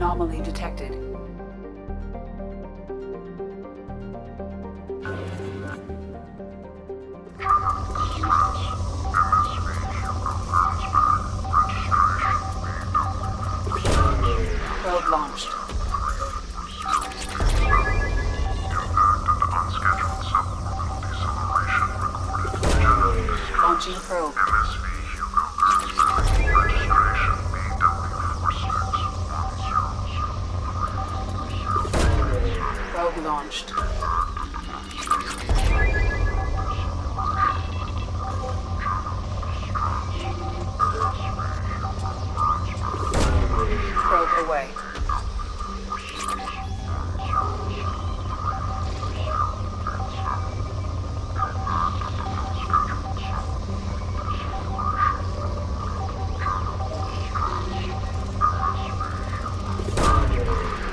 Anomaly detected. Probe launched. Launching probe. Probe launched. Probe away.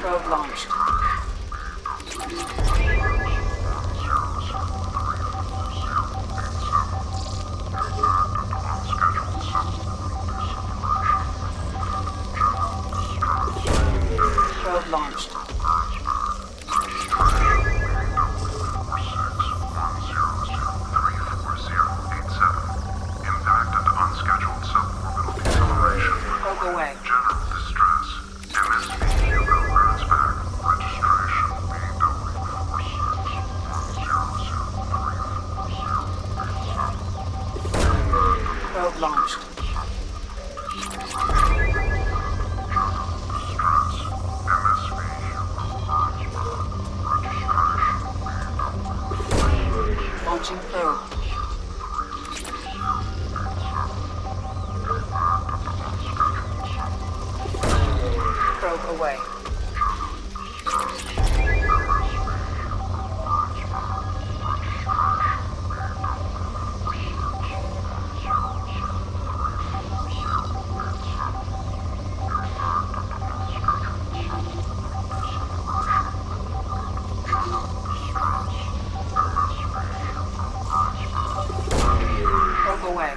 Probe launched. Probe launched. Probe away. Probe launched. Launching probe. Probe away. Probe away.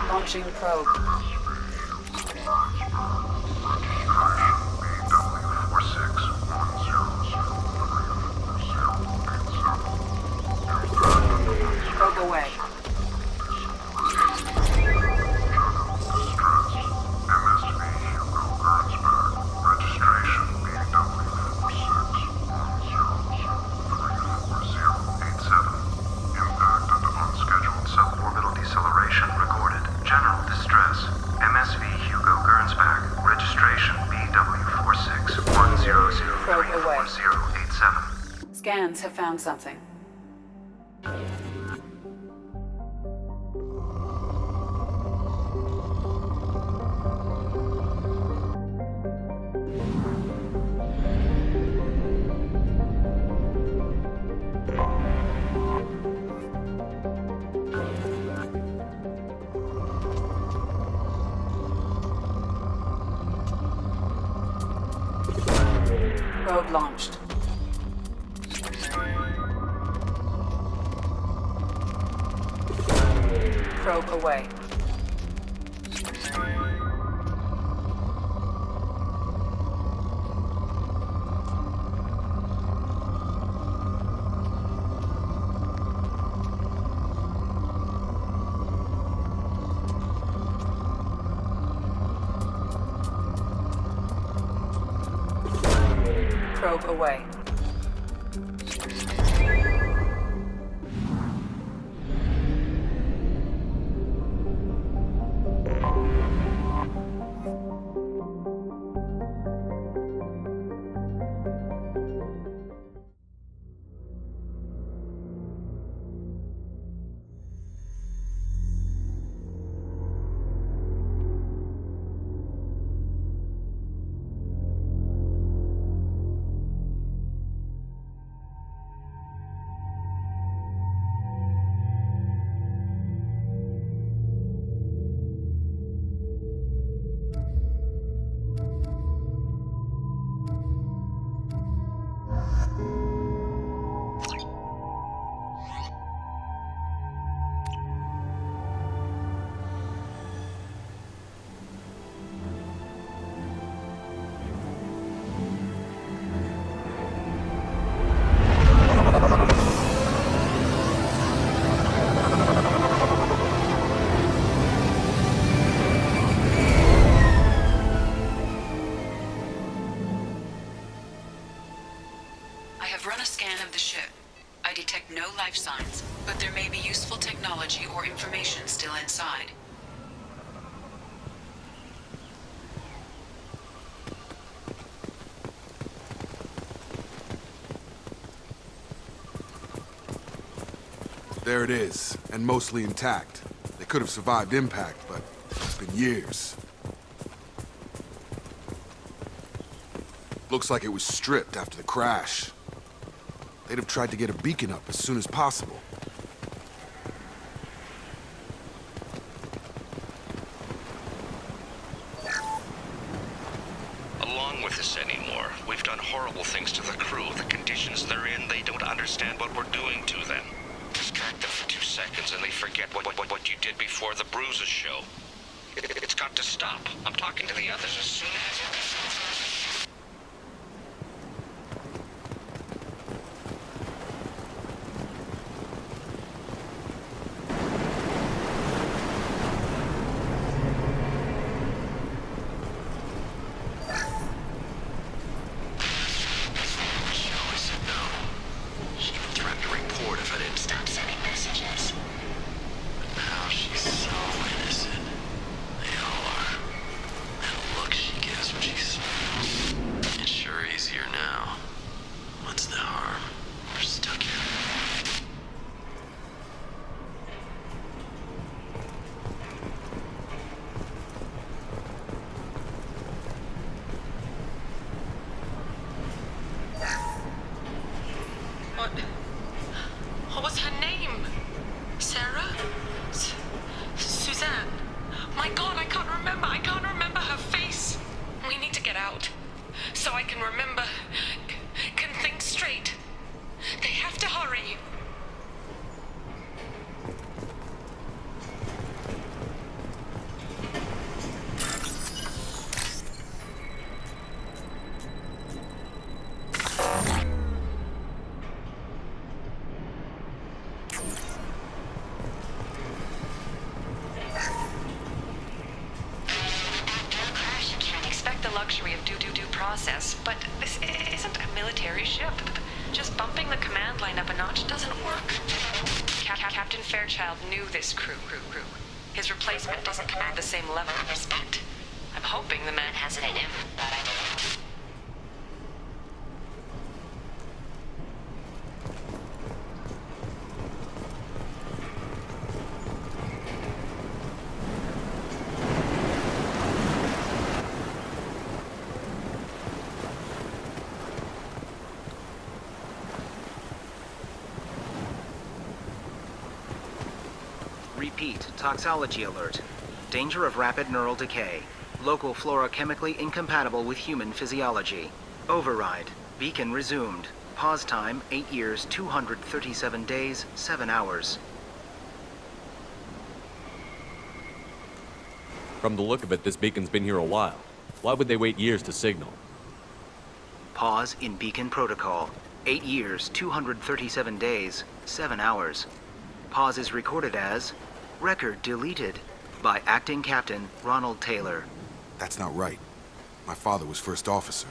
Launching probe. Probe away. Probe away. Scans have found something. Probe launched. Probe away. Probe away. I've run a scan of the ship. I detect no life signs, but there may be useful technology or information still inside. There it is, and mostly intact. They could have survived impact, but it's been years. Looks like it was stripped after the crash. They'd have tried to get a beacon up as soon as possible. Along with this anymore. We've done horrible things to the crew. The conditions they're in, they don't understand what we're doing to them. Distract them for 2 seconds and they forget what you did before the bruises show. It's got to stop. I'm talking to the others as soon as... What was her name? Sarah? Suzanne? My God, I can't remember. I can't remember her face. We need to get out. So I can remember, can think straight. They have to hurry. Luxury of due process, but this isn't a military ship. Just bumping the command line up a notch doesn't work. Captain Fairchild knew this crew. His replacement doesn't command the same level of respect. I'm hoping the man has it in him. Repeat, toxology alert. Danger of rapid neural decay. Local flora chemically incompatible with human physiology. Override. Beacon resumed. Pause time 8 years, 237 days, 7 hours. From the look of it, this beacon's been here a while. Why would they wait years to signal? Pause in beacon protocol. 8 years, 237 days, 7 hours. Pause is recorded as record deleted by Acting Captain Ronald Taylor. That's not right. My father was first officer.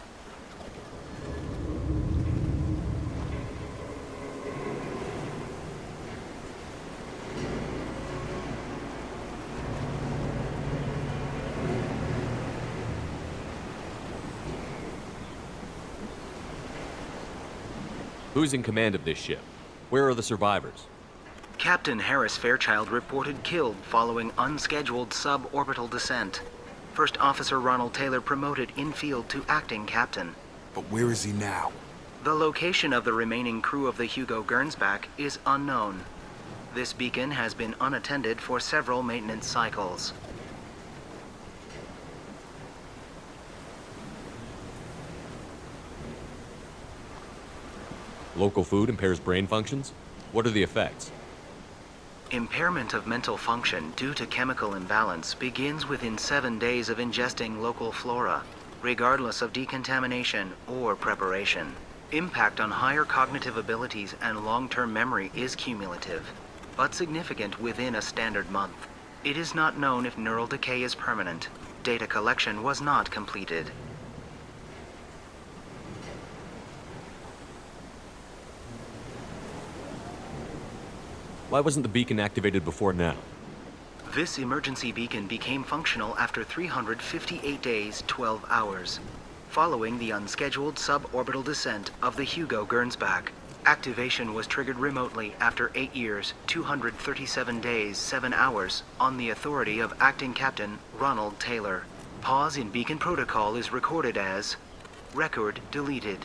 Who's in command of this ship? Where are the survivors? Captain Harris Fairchild reported killed following unscheduled suborbital descent. First Officer Ronald Taylor promoted in-field to acting captain. But where is he now? The location of the remaining crew of the Hugo Gernsback is unknown. This beacon has been unattended for several maintenance cycles. Local food impairs brain functions? What are the effects? Impairment of mental function due to chemical imbalance begins within 7 days of ingesting local flora, regardless of decontamination or preparation. Impact on higher cognitive abilities and long-term memory is cumulative, but significant within a standard month. It is not known if neural decay is permanent. Data collection was not completed. Why wasn't the beacon activated before now? This emergency beacon became functional after 358 days, 12 hours, following the unscheduled suborbital descent of the Hugo Gernsback. Activation was triggered remotely after 8 years, 237 days, 7 hours, on the authority of Acting Captain Ronald Taylor. Pause in beacon protocol is recorded as record deleted.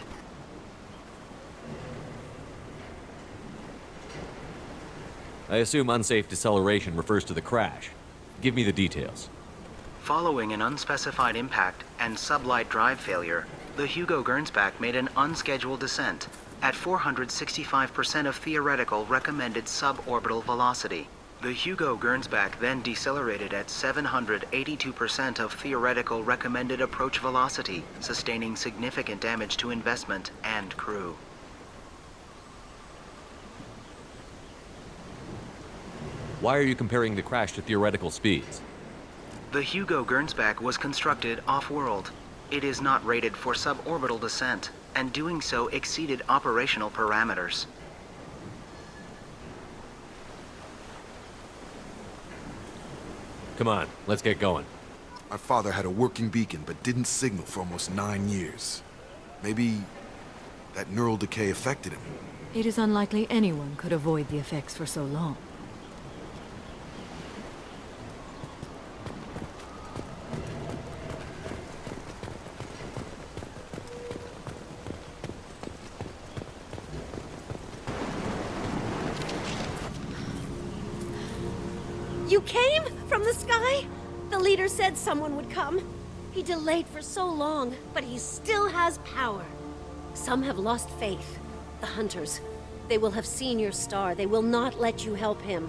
I assume unsafe deceleration refers to the crash. Give me the details. Following an unspecified impact and sublight drive failure, the Hugo Gernsback made an unscheduled descent at 465% of theoretical recommended suborbital velocity. The Hugo Gernsback then decelerated at 782% of theoretical recommended approach velocity, sustaining significant damage to investment and crew. Why are you comparing the crash to theoretical speeds? The Hugo Gernsback was constructed off-world. It is not rated for suborbital descent, and doing so exceeded operational parameters. Come on, let's get going. My father had a working beacon, but didn't signal for almost 9 years. Maybe that neural decay affected him. It is unlikely anyone could avoid the effects for so long. You came from the sky? The leader said someone would come. He delayed for so long, but he still has power. Some have lost faith. The hunters. They will have seen your star. They will not let you help him.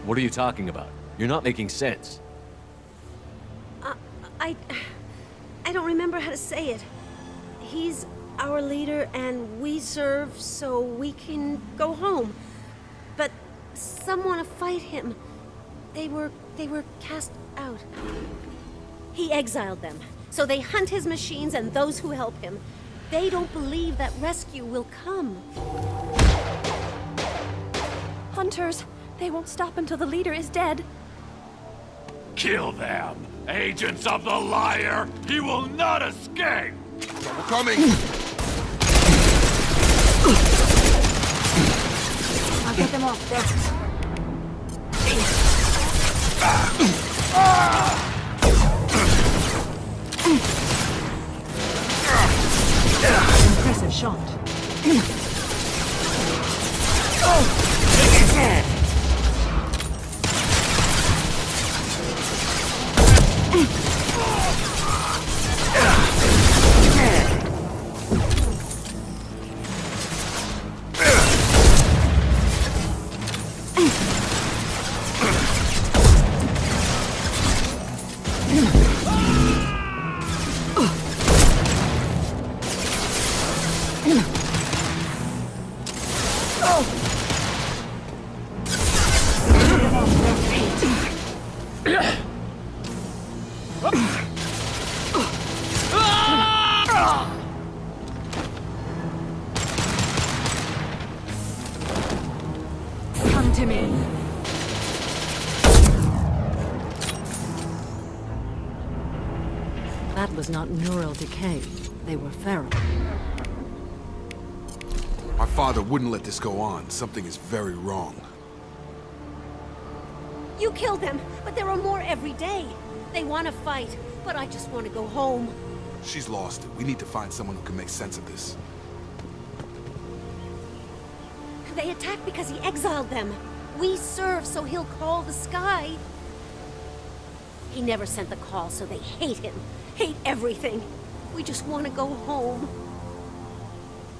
What are you talking about? You're not making sense. I don't remember how to say it. He's our leader and we serve so we can go home. But some want to fight him. They were cast out. He exiled them, so they hunt his machines and those who help him. They don't believe that rescue will come. Hunters, they won't stop until the leader is dead. Kill them! Agents of the liar! He will not escape! Trouble coming! I'll get them off there. Impressive shot. Hunt him in. That was not neural decay. They were feral. My father wouldn't let this go on. Something is very wrong. You killed them, but there are more every day. They want to fight, but I just want to go home. She's lost it. We need to find someone who can make sense of this. They attacked because he exiled them. We serve, so he'll call the sky. He never sent the call, so they hate him. Hate everything. We just want to go home.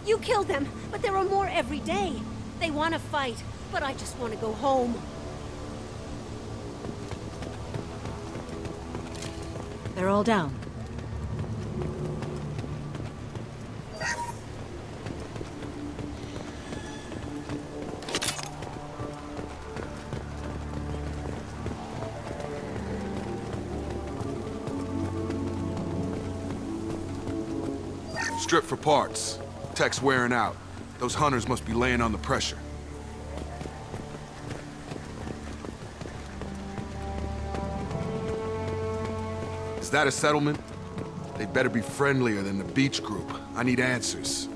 You killed them, but there are more every day. They want to fight, but I just want to go home. They're all down. Strip for parts. Tech's wearing out. Those hunters must be laying on the pressure. Is that a settlement? They better be friendlier than the beach group. I need answers.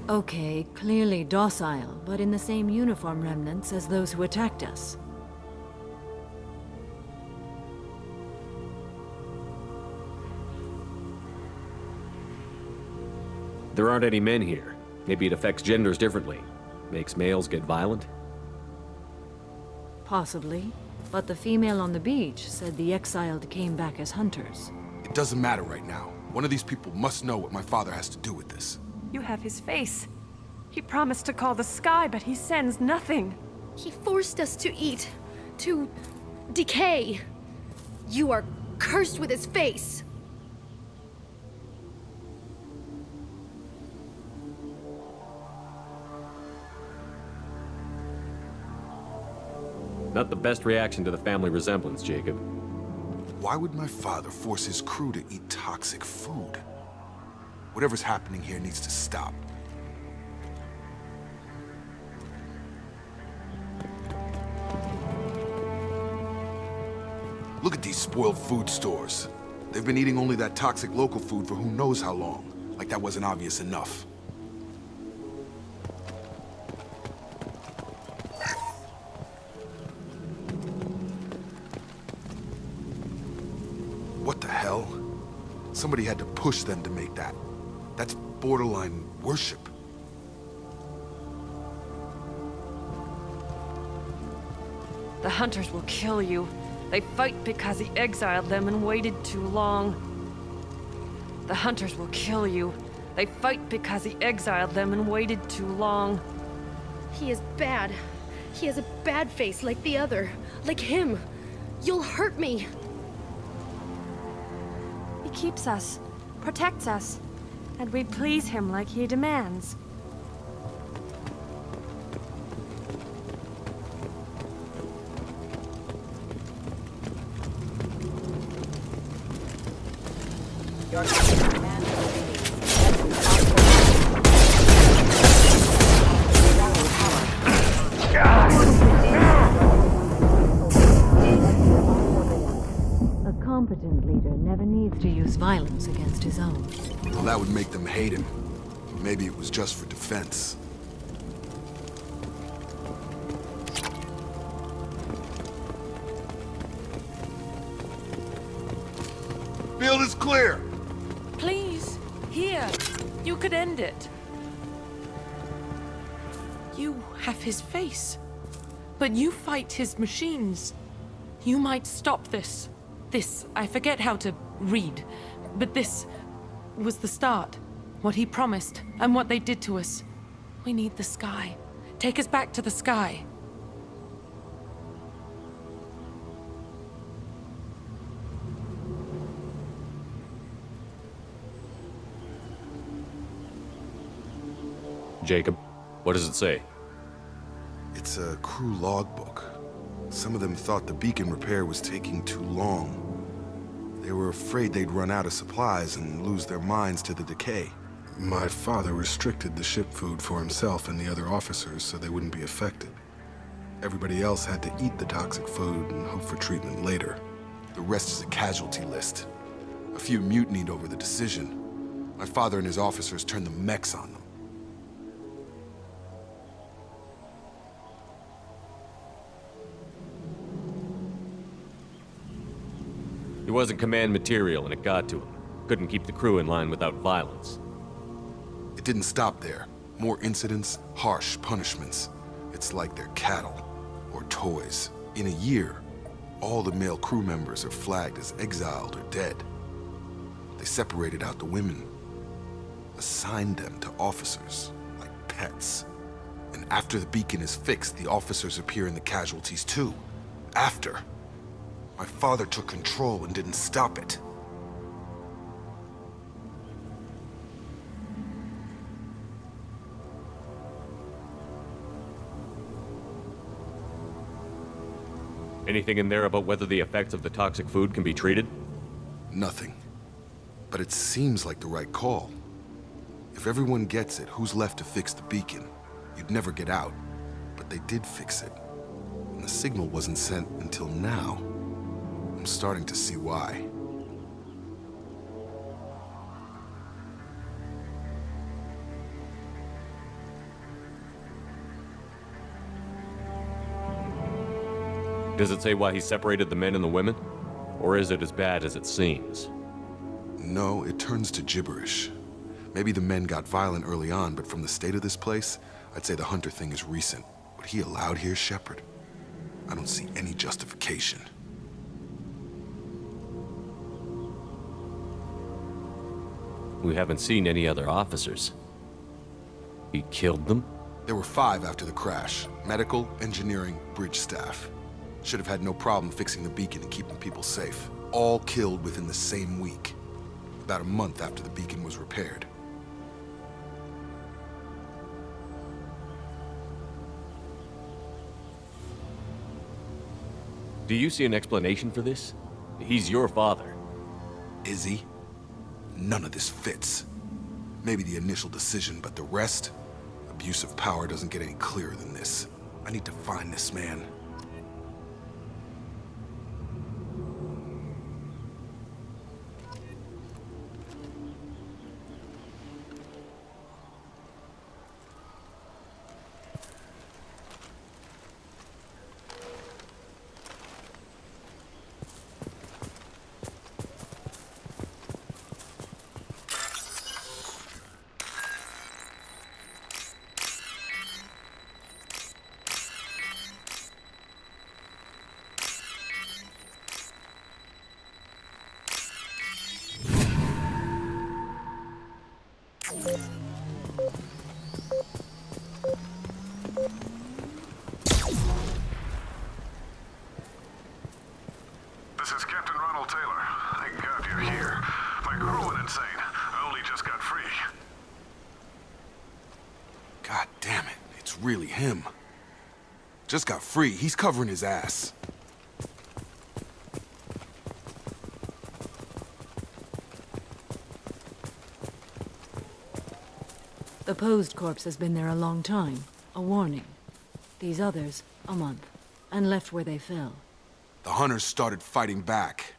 Okay, clearly docile, but in the same uniform remnants as those who attacked us. There aren't any men here. Maybe it affects genders differently. Makes males get violent? Possibly. But the female on the beach said the exiled came back as hunters. It doesn't matter right now. One of these people must know what my father has to do with this. You have his face. He promised to call the sky, but he sends nothing. He forced us to eat, to decay. You are cursed with his face. Not the best reaction to the family resemblance, Jacob. Why would my father force his crew to eat toxic food? Whatever's happening here needs to stop. Look at these spoiled food stores. They've been eating only that toxic local food for who knows how long. Like that wasn't obvious enough. What the hell? Somebody had to push them to make that. That's borderline worship. The hunters will kill you. They fight because he exiled them and waited too long. The hunters will kill you. They fight because he exiled them and waited too long. He is bad. He has a bad face like the other. Like him. You'll hurt me. He keeps us, protects us, and we please him like he demands. A competent leader never needs to use violence against his own. Well, that would make them hate him. Maybe it was just for defense. Field is clear! Please, here. You could end it. You have his face. But you fight his machines. You might stop this. This, I forget how to read. But this was the start. What he promised, and what they did to us. We need the sky. Take us back to the sky. Jacob, what does it say? It's a crew logbook. Some of them thought the beacon repair was taking too long. They were afraid they'd run out of supplies and lose their minds to the decay. My father restricted the ship food for himself and the other officers so they wouldn't be affected. Everybody else had to eat the toxic food and hope for treatment later. The rest is a casualty list. A few mutinied over the decision. My father and his officers turned the mechs on them. He wasn't command material and it got to him. Couldn't keep the crew in line without violence. It didn't stop there. More incidents, harsh punishments. It's like they're cattle or toys. In a year, all the male crew members are flagged as exiled or dead. They separated out the women, assigned them to officers like pets. And after the beacon is fixed, the officers appear in the casualties too. After. My father took control and didn't stop it. Anything in there about whether the effects of the toxic food can be treated? Nothing. But it seems like the right call. If everyone gets it, who's left to fix the beacon? You'd never get out. But they did fix it. And the signal wasn't sent until now. I'm starting to see why. Does it say why he separated the men and the women? Or is it as bad as it seems? No, it turns to gibberish. Maybe the men got violent early on, but from the state of this place, I'd say the Hunter thing is recent. What he allowed here, Shepard? I don't see any justification. We haven't seen any other officers. He killed them? There were 5 after the crash. Medical, engineering, bridge staff. Should have had no problem fixing the beacon and keeping people safe. All killed within the same week. About a month after the beacon was repaired. Do you see an explanation for this? He's your father. Is he? None of this fits. Maybe the initial decision, but the rest? Abuse of power doesn't get any clearer than this. I need to find this man. This is Captain Ronald Taylor. Thank God you're here. My crew went insane. I only just got free. God damn it, it's really him. Just got free, he's covering his ass. The posed corpse has been there a long time. A warning. These others, a month. And left where they fell. The hunters started fighting back.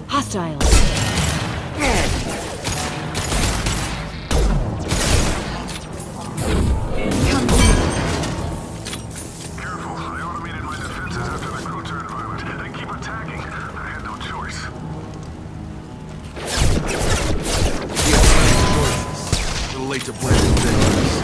Hostiles! Careful, I automated my defenses after the crew turned violent. They keep attacking. I had no choice. A little late to blame victims.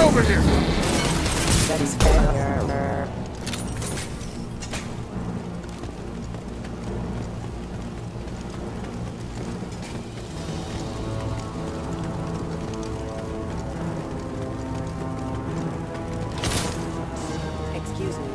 Over here! That is fair. Excuse me.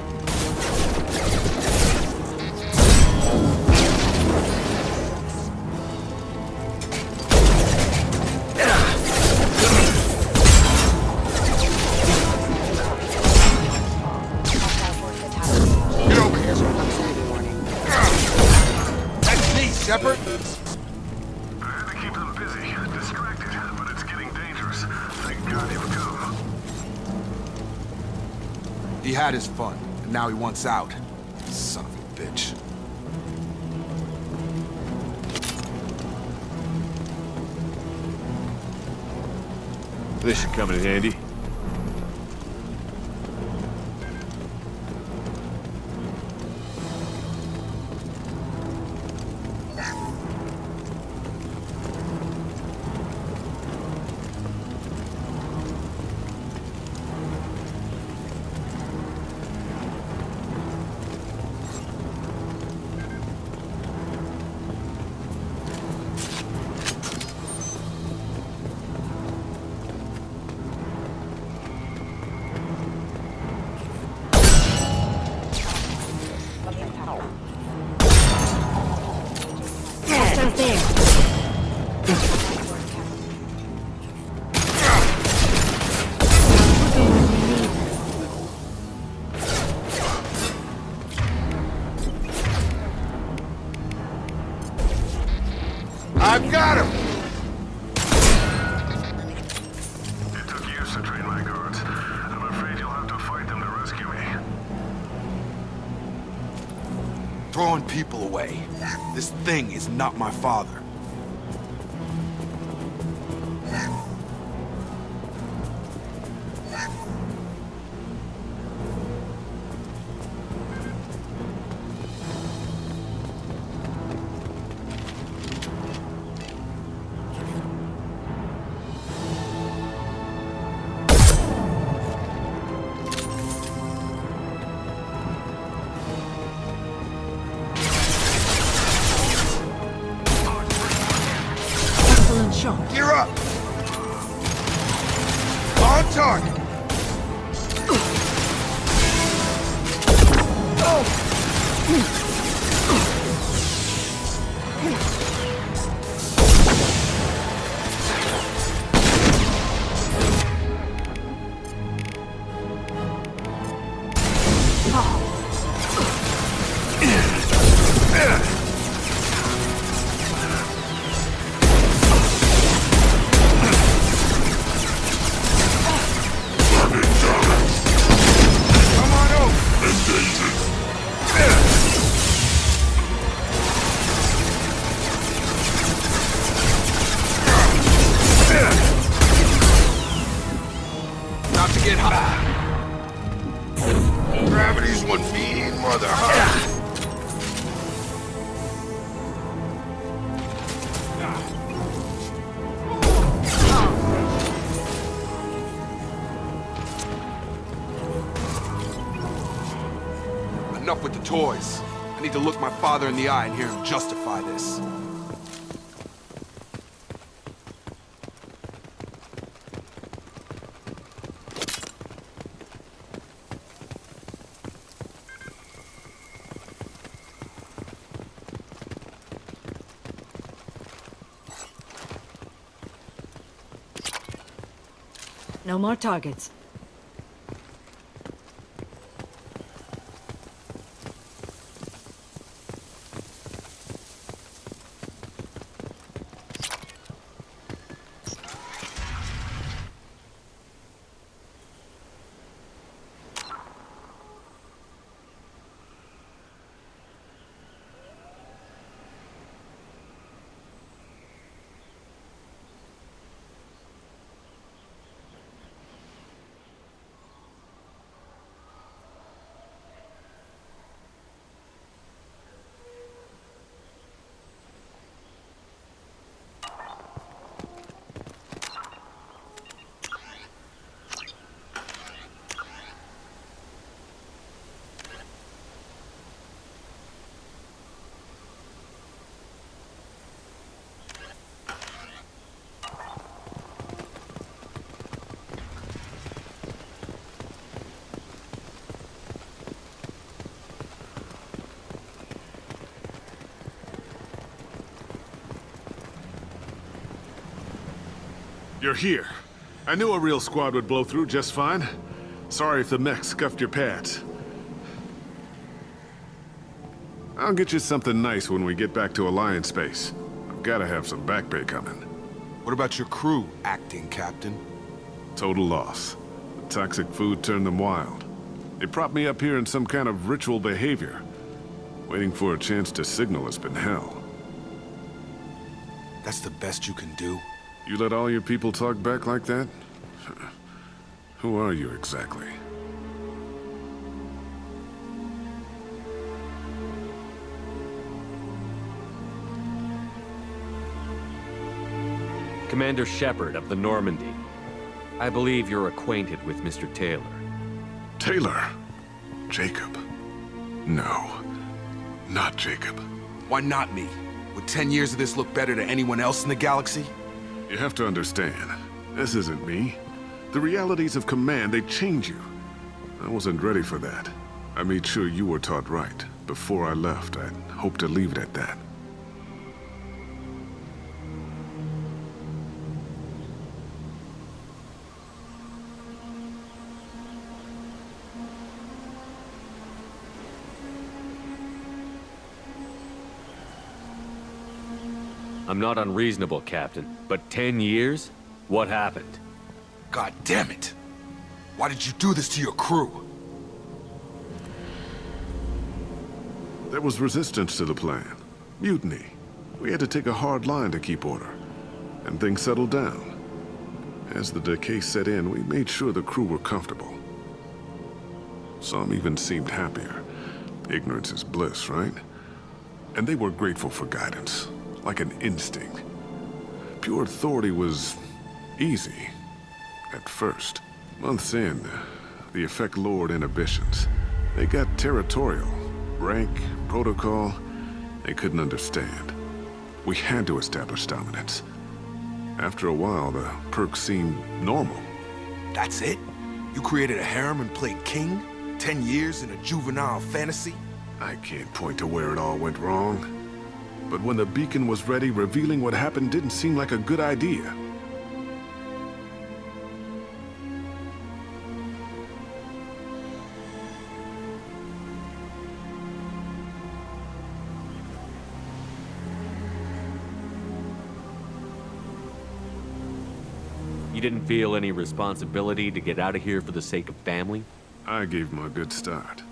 He had his fun, and now he wants out. Son of a bitch. This should come in handy. I've got him! It took years to train my guards. I'm afraid you'll have to fight them to rescue me. Throwing people away. This thing is not my father. Shot. Gear up! On target! Not to get high. Gravity's one mean mother, huh? Enough with the toys. I need to look my father in the eye and hear him justify this. No more targets. You're here. I knew a real squad would blow through just fine. Sorry if the mech scuffed your pads. I'll get you something nice when we get back to Alliance space. I've gotta have some back pay coming. What about your crew, acting captain? Total loss. The toxic food turned them wild. They propped me up here in some kind of ritual behavior. Waiting for a chance to signal has been hell. That's the best you can do? You let all your people talk back like that? Who are you exactly? Commander Shepard of the Normandy. I believe you're acquainted with Mr. Taylor. Taylor? Jacob? No. Not Jacob. Why not me? Would 10 years of this look better to anyone else in the galaxy? You have to understand, this isn't me. The realities of command, they change you. I wasn't ready for that. I made sure you were taught right. Before I left, I'd hoped to leave it at that. I'm not unreasonable, Captain, but 10 years? What happened? God damn it! Why did you do this to your crew? There was resistance to the plan. Mutiny. We had to take a hard line to keep order. And things settled down. As the decay set in, we made sure the crew were comfortable. Some even seemed happier. Ignorance is bliss, right? And they were grateful for guidance. Like an instinct. Pure authority was easy. At first. Months in, the effect lowered inhibitions. They got territorial. Rank, protocol, they couldn't understand. We had to establish dominance. After a while, the perks seemed normal. That's it? You created a harem and played king? 10 years in a juvenile fantasy? I can't point to where it all went wrong. But when the beacon was ready, revealing what happened didn't seem like a good idea. You didn't feel any responsibility to get out of here for the sake of family? I gave him a good start.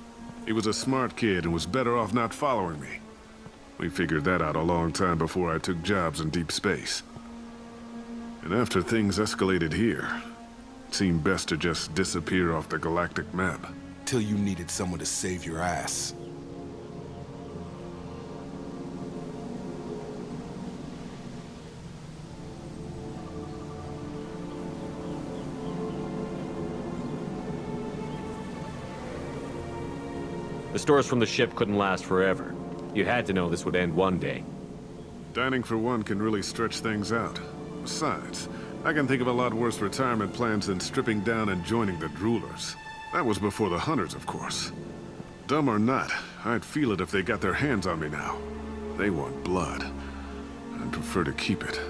He was a smart kid and was better off not following me. We figured that out a long time before I took jobs in deep space. And after things escalated here, it seemed best to just disappear off the galactic map. Till you needed someone to save your ass. The stores from the ship couldn't last forever. You had to know this would end one day. Dining for one can really stretch things out. Besides, I can think of a lot worse retirement plans than stripping down and joining the Droolers. That was before the Hunters, of course. Dumb or not, I'd feel it if they got their hands on me now. They want blood. I'd prefer to keep it.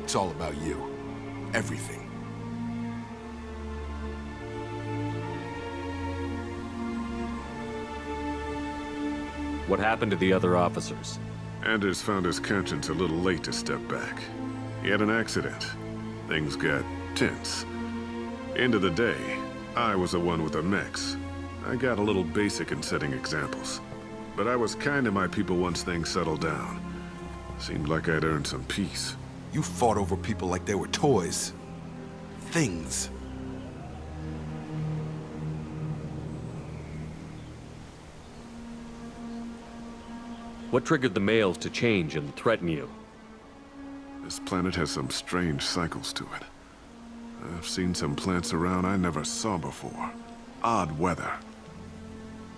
It's all about you. Everything. What happened to the other officers? Anders found his conscience a little late to step back. He had an accident. Things got tense. End of the day, I was the one with the mechs. I got a little basic in setting examples. But I was kind to my people once things settled down. Seemed like I'd earned some peace. You fought over people like they were toys. Things. What triggered the males to change and threaten you? This planet has some strange cycles to it. I've seen some plants around I never saw before. Odd weather.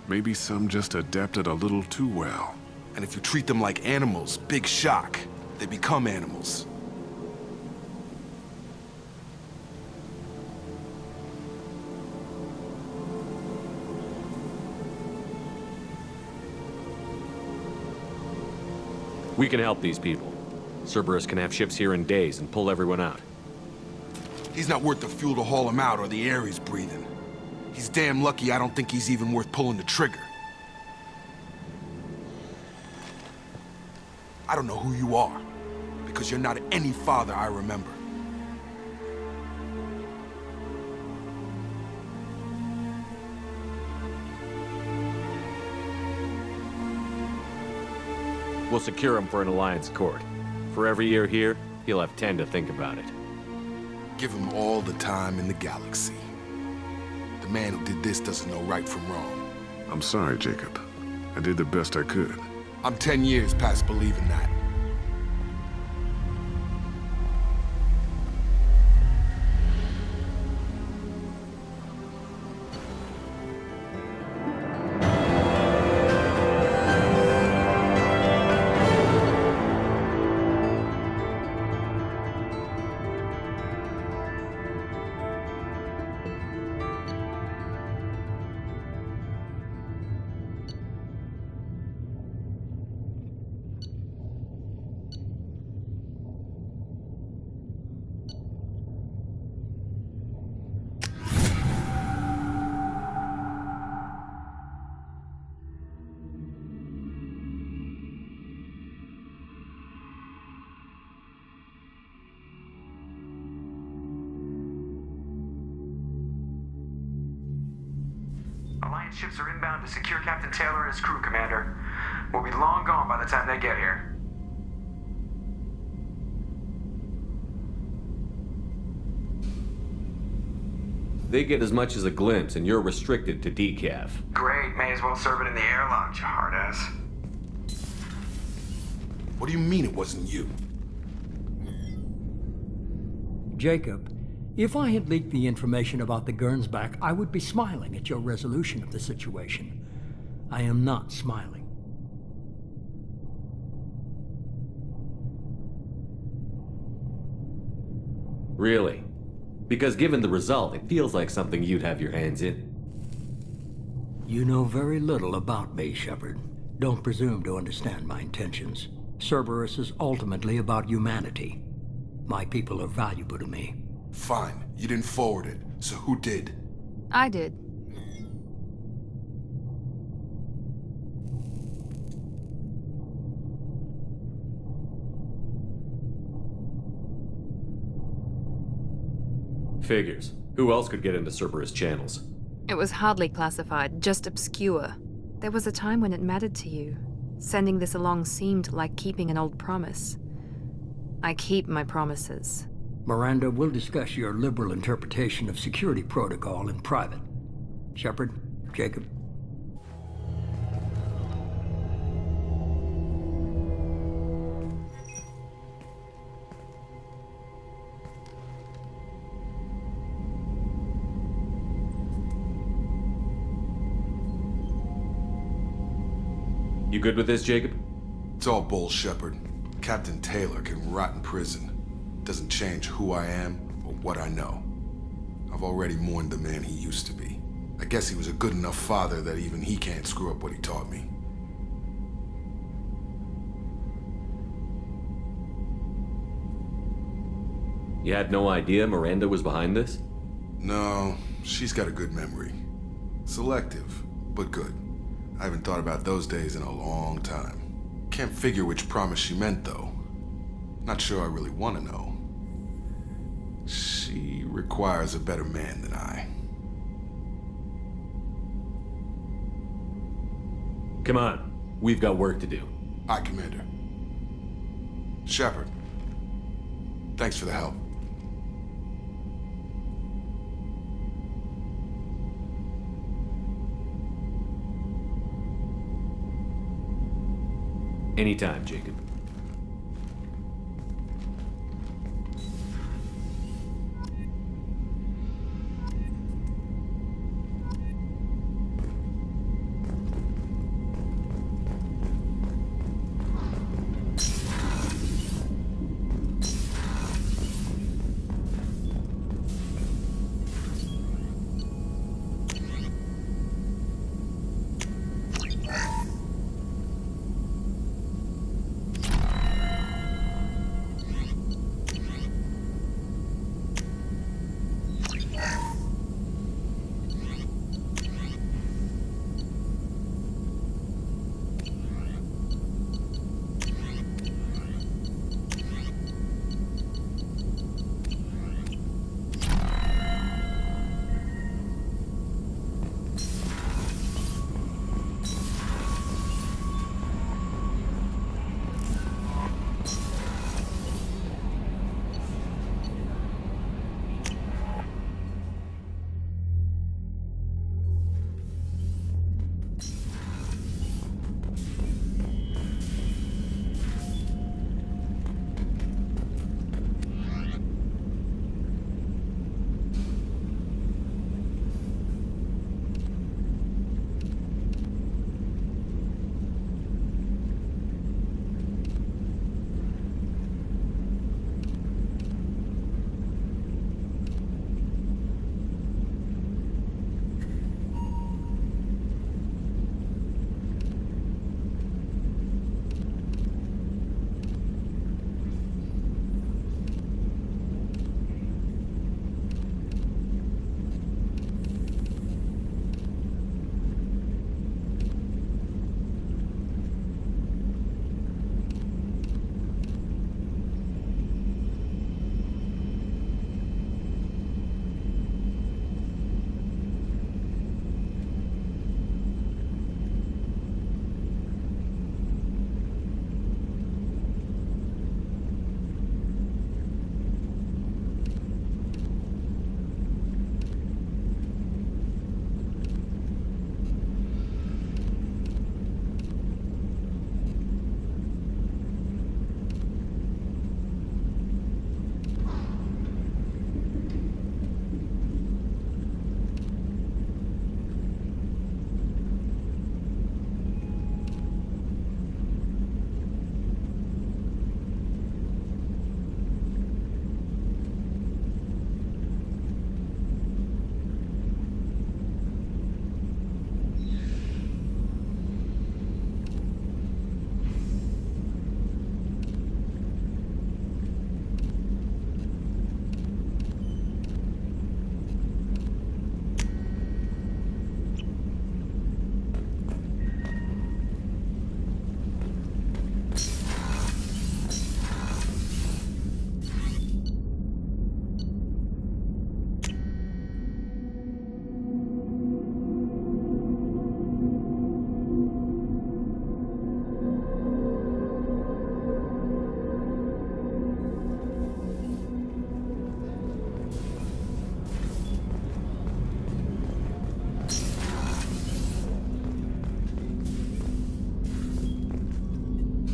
Maybe some just adapted a little too well. And if you treat them like animals, big shock. They become animals. We can help these people. Cerberus can have ships here in days and pull everyone out. He's not worth the fuel to haul him out or the air he's breathing. He's damn lucky I don't think he's even worth pulling the trigger. I don't know who you are, because you're not any father I remember. We'll secure him for an Alliance court. For every year here, he'll have 10 to think about it. Give him all the time in the galaxy. The man who did this doesn't know right from wrong. I'm sorry, Jacob. I did the best I could. I'm 10 years past believing that. Alliance ships are inbound to secure Captain Taylor and his crew, Commander. We'll be long gone by the time they get here. They get as much as a glimpse, and you're restricted to decaf. Great, may as well serve it in the airlock, you hard ass. What do you mean it wasn't you? Jacob, if I had leaked the information about the Gernsback, I would be smiling at your resolution of the situation. I am not smiling. Really? Because given the result, it feels like something you'd have your hands in. You know very little about me, Shepard. Don't presume to understand my intentions. Cerberus is ultimately about humanity. My people are valuable to me. Fine. You didn't forward it. So who did? I did. Figures. Who else could get into Cerberus channels? It was hardly classified, just obscure. There was a time when it mattered to you. Sending this along seemed like keeping an old promise. I keep my promises. Miranda, we'll discuss your liberal interpretation of security protocol in private. Shepard, Jacob. You good with this, Jacob? It's all bull, Shepard. Captain Taylor can rot in prison. Doesn't change who I am or what I know. I've already mourned the man he used to be. I guess he was a good enough father that even he can't screw up what he taught me. You had no idea Miranda was behind this? No, she's got a good memory. Selective, but good. I haven't thought about those days in a long time. Can't figure which promise she meant, though. Not sure I really want to know. She requires a better man than I. Come on. We've got work to do. Aye, Commander. Shepard. Thanks for the help. Anytime, Jacob.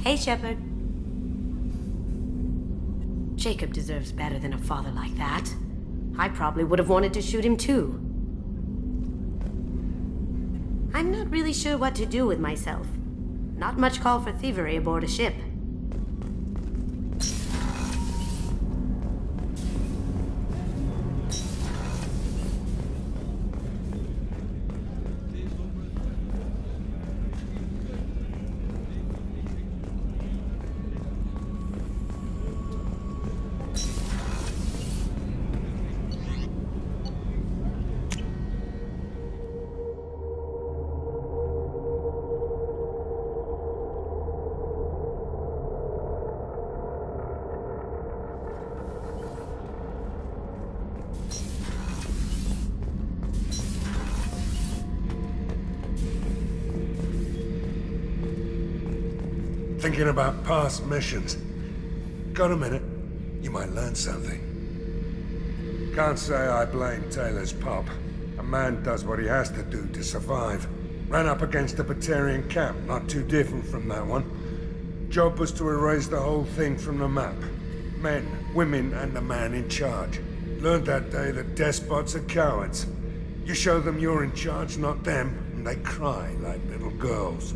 Hey, Shepard. Jacob deserves better than a father like that. I probably would have wanted to shoot him too. I'm not really sure what to do with myself. Not much call for thievery aboard a ship. Thinking about past missions. Got a minute? You might learn something. Can't say I blame Taylor's pop. A man does what he has to do to survive. Ran up against a Batarian camp, not too different from that one. Job was to erase the whole thing from the map. Men, women, and the man in charge. Learned that day that despots are cowards. You show them you're in charge, not them, and they cry like little girls.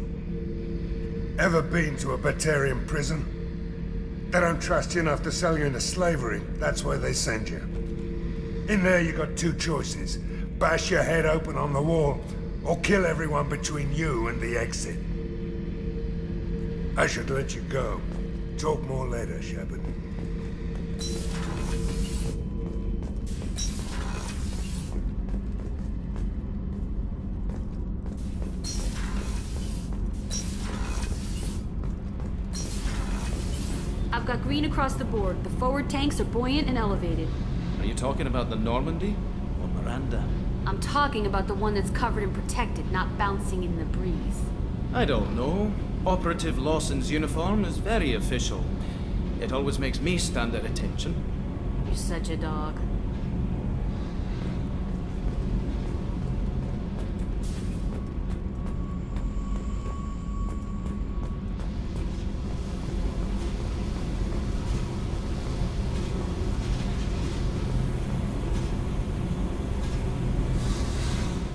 Ever been to a Batarian prison? They don't trust you enough to sell you into slavery. That's where they send you. In there you got two choices. Bash your head open on the wall, or kill everyone between you and the exit. I should let you go. Talk more later, Shepard. I've got green across the board. The forward tanks are buoyant and elevated. Are you talking about the Normandy? Or Miranda? I'm talking about the one that's covered and protected, not bouncing in the breeze. I don't know. Operative Lawson's uniform is very official. It always makes me stand at attention. You're such a dog.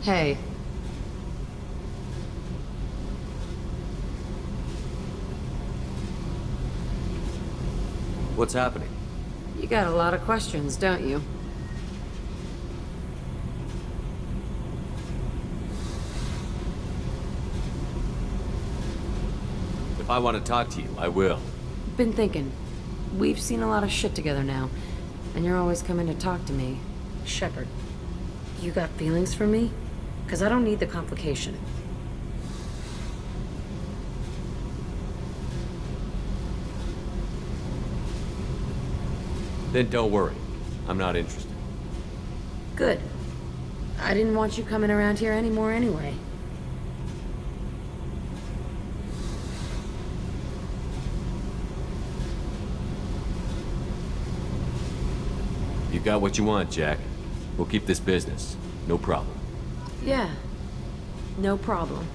Hey. What's happening? You got a lot of questions, don't you? If I want to talk to you, I will. Been thinking. We've seen a lot of shit together now, and you're always coming to talk to me. Shepard, you got feelings for me? Because I don't need the complication. Then don't worry. I'm not interested. Good. I didn't want you coming around here anymore anyway. You got what you want, Jack. We'll keep this business. No problem. Yeah. No problem.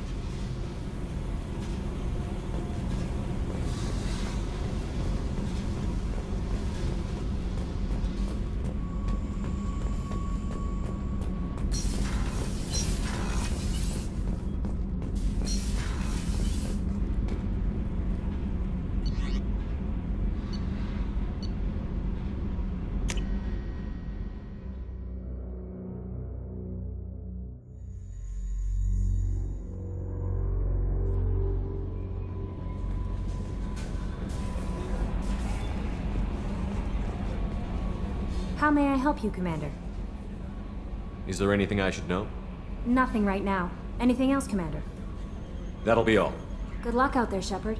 How may I help you, Commander? Is there anything I should know? Nothing right now. Anything else, Commander? That'll be all. Good luck out there, Shepard.